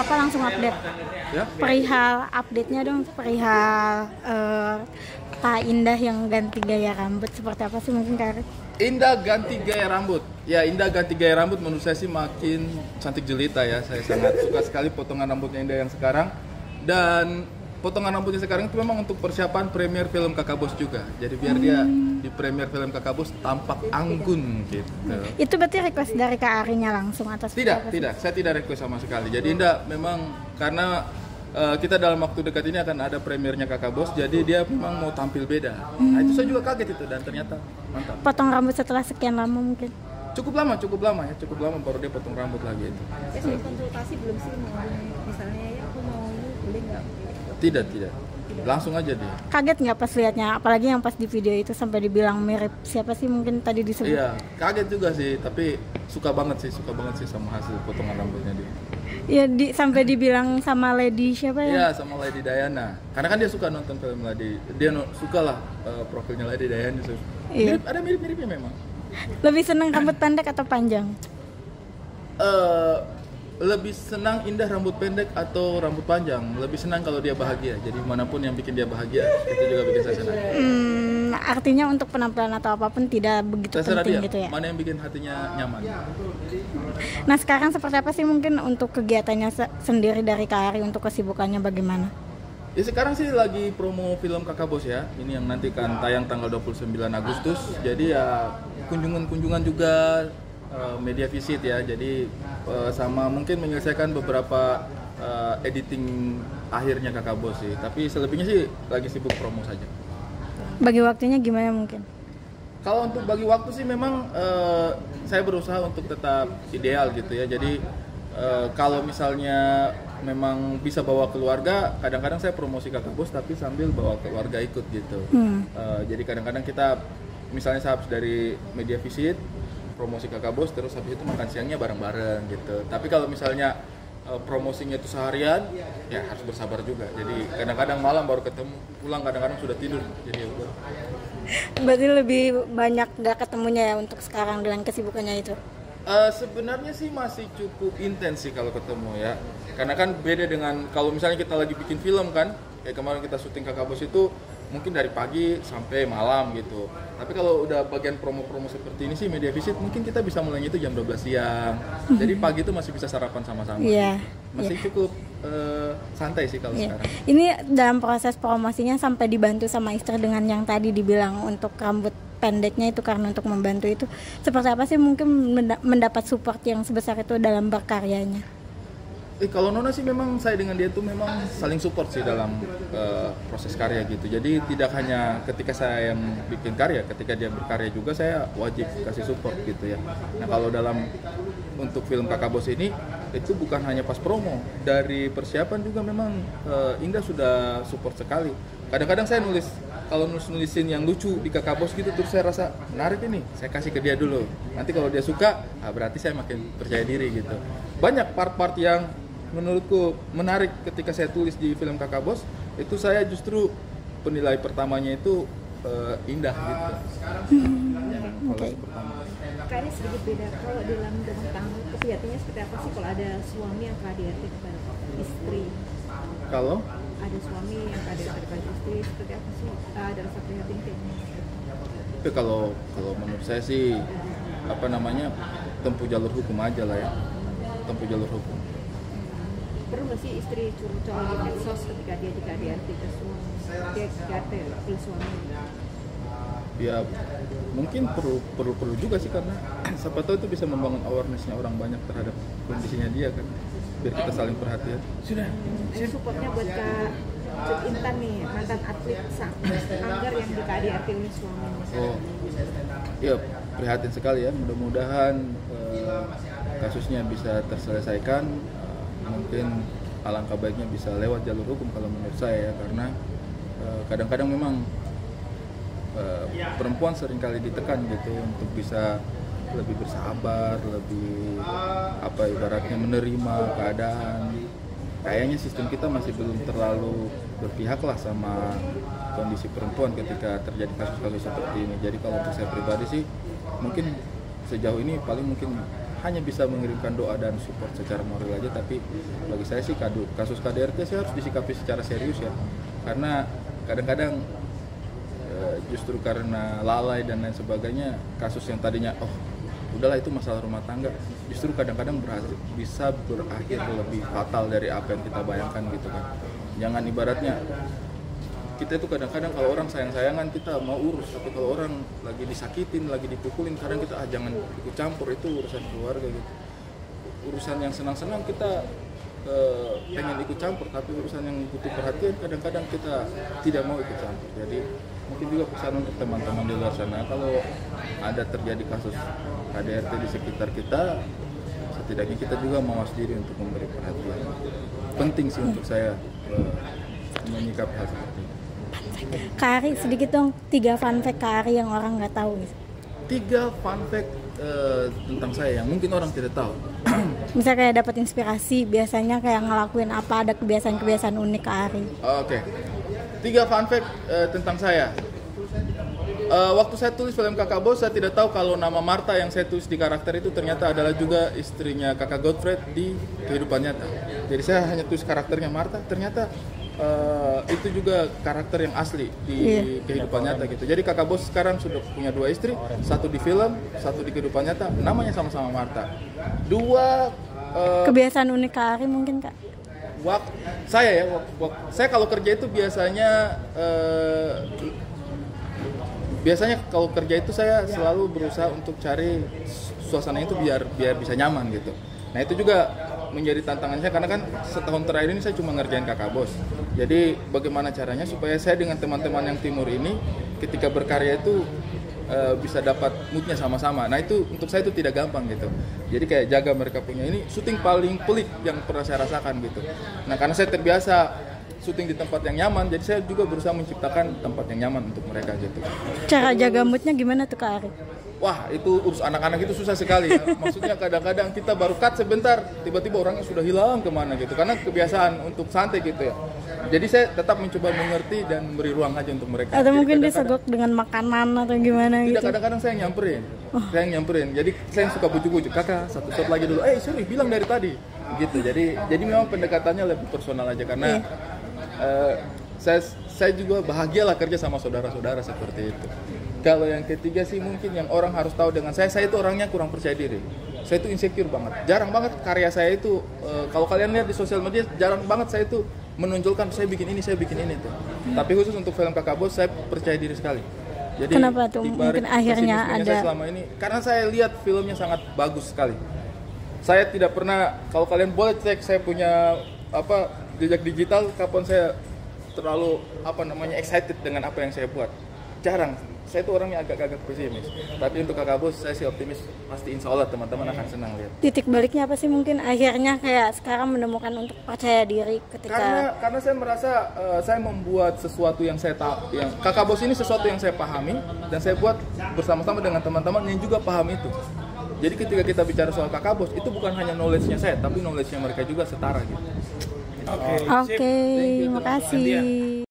apa-apa langsung update. Ya? Perihal update-nya dong, perihal Kak Indah yang ganti gaya rambut seperti apa sih mungkin Kak Ari? Indah ganti gaya rambut. Ya, Indah ganti gaya rambut menurut saya sih makin cantik jelita ya. Saya sangat suka sekali potongan rambutnya Indah yang sekarang. Dan potongan rambutnya sekarang itu memang untuk persiapan premier film Kakak Bos juga. Jadi biar dia di premier film Kakak Bos tampak anggun gitu. Itu berarti request dari Kak Arinya langsung atas Tidak. Saya tidak request sama sekali. Jadi Indah memang karena kita dalam waktu dekat ini akan ada premiernya Kakak Bos, jadi dia memang mau tampil beda. Nah itu saya juga kaget itu dan ternyata mantap. Potong rambut setelah sekian lama mungkin? Cukup lama baru dia potong rambut lagi itu. Ya sudah konsultasi belum sih mau misalnya ya aku mau ini boleh nggak? Tidak. Langsung aja dia. Kaget nggak pas liatnya? Apalagi yang pas di video itu sampai dibilang mirip siapa sih mungkin tadi disebut? Iya, kaget juga sih, tapi suka banget sih sama hasil potongan rambutnya dia. Iya, sampai dibilang sama Lady siapa ya? Iya, sama Lady Diana. Karena kan dia suka nonton film Lady. Dia suka lah profilnya Lady Diana. Iya. Ada mirip-miripnya memang. Lebih seneng rambut pendek atau panjang? Lebih senang Indah rambut pendek atau rambut panjang? Lebih senang kalau dia bahagia. Jadi manapun yang bikin dia bahagia, itu juga bikin saya senang. Artinya untuk penampilan atau apapun tidak begitu Terserah penting dia, gitu ya? mana yang bikin hatinya nyaman. Nah sekarang seperti apa sih mungkin untuk kegiatannya sendiri dari Kak Ari, untuk kesibukannya bagaimana? Ya sekarang sih lagi promo film Kakak Bos ya. Ini yang nanti kan tayang tanggal 29 Agustus. Jadi ya kunjungan juga, media visit ya. Jadi sama mungkin menyelesaikan beberapa editing akhirnya Kakak Bos sih. Tapi selebihnya sih lagi sibuk promo saja. Bagi waktunya gimana mungkin? Kalau untuk bagi waktu sih memang saya berusaha untuk tetap ideal gitu ya. Jadi kalau misalnya memang bisa bawa keluarga, kadang-kadang saya promosi Kakak Bos tapi sambil bawa keluarga ikut gitu. Jadi kadang-kadang kita misalnya habis dari media visit promosi Kakak Bos, terus habis itu makan siangnya bareng-bareng gitu. Tapi kalau misalnya promosinya itu seharian, ya harus bersabar juga. Jadi kadang-kadang malam baru ketemu, pulang kadang-kadang sudah tidur. Jadi ya udah. Berarti lebih banyak gak ketemunya ya untuk sekarang dengan kesibukannya itu? Sebenarnya sih masih cukup intens sih kalau ketemu ya. Karena kan beda dengan kalau misalnya kita lagi bikin film kan, kayak kemarin kita syuting Kakak Bos itu mungkin dari pagi sampai malam gitu. Tapi kalau udah bagian promo-promo seperti ini sih media visit, mungkin kita bisa mulainya itu jam 12 siang. Jadi pagi itu masih bisa sarapan sama-sama. Iya. Masih cukup santai sih kalau sekarang. Ini dalam proses promosinya sampai dibantu sama istri dengan yang tadi dibilang untuk rambut pendeknya itu karena untuk membantu itu. Seperti apa sih mungkin mendapat support yang sebesar itu dalam berkaryanya? Kalau Nona sih memang saya dengan dia tuh memang saling support sih dalam proses karya gitu. Jadi tidak hanya ketika saya yang bikin karya, ketika dia berkarya juga saya wajib kasih support gitu ya. Nah kalau dalam untuk film Kakak Bos ini itu bukan hanya pas promo, dari persiapan juga memang Indah sudah support sekali. Kadang-kadang saya kalau nulisin yang lucu di Kakak Bos gitu terus saya rasa menarik ini, saya kasih ke dia dulu. Nanti kalau dia suka, berarti saya makin percaya diri gitu. Banyak part-part yang menurutku menarik ketika saya tulis di film Kakak Bos, itu saya justru penilai pertamanya itu Indah gitu. Okay. Kayaknya sedikit beda kalau dalam rumah tangga kegiatannya seperti apa sih kalau ada suami yang KDRT kepada istri? Kalau ada suami yang KDRT kepada istri seperti apa sih? Ada rasa prihatin kayaknya. Tapi kalau menurut saya sih tempuh jalur hukum aja lah ya. Tempuh jalur hukum. Perlu nggak sih istri curcol di medsos ketika dia di KDRT ke suami? Dia KDRT ke suami? Ya mungkin perlu juga sih karena siapa tahu itu bisa membangun awareness-nya orang banyak terhadap kondisinya dia kan, biar kita saling perhatian. Sudah. Supportnya buat Kak Cut Intan nih, mantan atlet Anggar yang di KDRT oleh suami. Oh, iya prihatin sekali ya. Mudah-mudahan kasusnya bisa terselesaikan. Mungkin alangkah baiknya bisa lewat jalur hukum kalau menurut saya ya, karena kadang-kadang memang perempuan seringkali ditekan gitu untuk bisa lebih bersabar, lebih ibaratnya menerima keadaan. Kayaknya sistem kita masih belum terlalu berpihak lah sama kondisi perempuan ketika terjadi kasus-kasus seperti ini. Jadi kalau untuk saya pribadi sih mungkin sejauh ini paling mungkin hanya bisa mengirimkan doa dan support secara moral aja, tapi bagi saya sih kasus KDRT sih harus disikapi secara serius ya, karena kadang-kadang justru karena lalai dan lain sebagainya, kasus yang tadinya udahlah itu masalah rumah tangga, justru kadang-kadang bisa berakhir lebih fatal dari apa yang kita bayangkan gitu kan. Jangan ibaratnya kita itu kadang-kadang kalau orang sayang-sayangan kita mau urus, tapi kalau orang lagi disakitin, lagi dipukulin, kadang kita jangan ikut campur, itu urusan keluarga gitu. Urusan yang senang-senang kita pengen ikut campur, tapi urusan yang butuh perhatian kadang-kadang kita tidak mau ikut campur. Jadi mungkin juga pesan untuk teman-teman di luar sana, kalau ada terjadi kasus KDRT di sekitar kita, setidaknya kita juga mawas diri untuk memberi perhatian. Penting sih untuk saya menyikapi hal seperti ini. Kak Ari, sedikit dong 3 fun fact Kak Ari yang orang nggak tahu. 3 fun fact tentang saya yang mungkin orang tidak tahu. Misalnya kayak dapat inspirasi, biasanya kayak ngelakuin apa, ada kebiasaan-kebiasaan unik Kak Ari. Oke. 3 fun fact tentang saya. Waktu saya tulis film Kakak Bos, saya tidak tahu kalau nama Martha yang saya tulis di karakter itu ternyata adalah juga istrinya Kakak Godfred di kehidupan nyata. Jadi saya hanya tulis karakternya Martha, ternyata itu juga karakter yang asli di kehidupan nyata gitu. Jadi Kakak Bos sekarang sudah punya 2 istri, 1 di film, 1 di kehidupan nyata, namanya sama-sama Martha. 2 kebiasaan unik Kak Ari mungkin Kak? Saya kalau kerja itu biasanya kalau kerja itu saya selalu berusaha untuk cari suasana itu biar bisa nyaman gitu. Nah itu juga menjadi tantangan saya, karena kan setahun terakhir ini saya cuma ngerjain Kakak Bos. Jadi bagaimana caranya supaya saya dengan teman-teman yang timur ini ketika berkarya itu bisa dapat moodnya sama-sama. Nah itu untuk saya itu tidak gampang gitu. Jadi kayak jaga mereka punya ini syuting paling pelik yang pernah saya rasakan gitu. Nah karena saya terbiasa syuting di tempat yang nyaman, jadi saya juga berusaha menciptakan tempat yang nyaman untuk mereka gitu. Cara jaga moodnya gimana tuh Kak Ari? Wah itu urus anak-anak itu susah sekali ya. Maksudnya kadang-kadang kita baru cut sebentar, tiba-tiba orangnya sudah hilang kemana gitu, karena kebiasaan untuk santai gitu ya. Jadi saya tetap mencoba mengerti dan memberi ruang aja untuk mereka. Atau jadi mungkin disogok dengan makanan atau gimana gitu? Tidak, kadang-kadang saya nyamperin. Saya nyamperin. Jadi saya suka bujuk-bujuk, kakak satu shot lagi dulu. Sorry bilang dari tadi. Gitu. Jadi memang pendekatannya lebih personal aja, karena saya juga bahagialah kerja sama saudara-saudara seperti itu. Kalau yang ketiga sih mungkin yang orang harus tahu dengan saya itu orangnya kurang percaya diri. Saya itu insecure banget. Jarang banget karya saya itu, kalau kalian lihat di sosial media, jarang banget saya itu menonjolkan saya bikin ini tuh. Tapi khusus untuk film Kakak Bos saya percaya diri sekali. Jadi kenapa tuh mungkin akhirnya ada? Saya selama ini karena saya lihat filmnya sangat bagus sekali. Saya tidak pernah, kalau kalian boleh cek saya punya jejak digital, kapan saya terlalu excited dengan apa yang saya buat. Jarang. Saya itu orangnya agak-agak pesimis. Tapi untuk Kakak Bos saya sih optimis, pasti insya Allah teman-teman akan senang lihat. Titik baliknya apa sih mungkin akhirnya kayak sekarang menemukan untuk percaya diri ketika? Karena saya merasa saya membuat sesuatu yang saya tahu, yang Kakak Bos ini sesuatu yang saya pahami dan saya buat bersama-sama dengan teman-teman yang juga paham itu. Jadi ketika kita bicara soal Kakak Bos itu bukan hanya knowledge-nya saya, tapi knowledge-nya mereka juga setara gitu. Oke, makasih.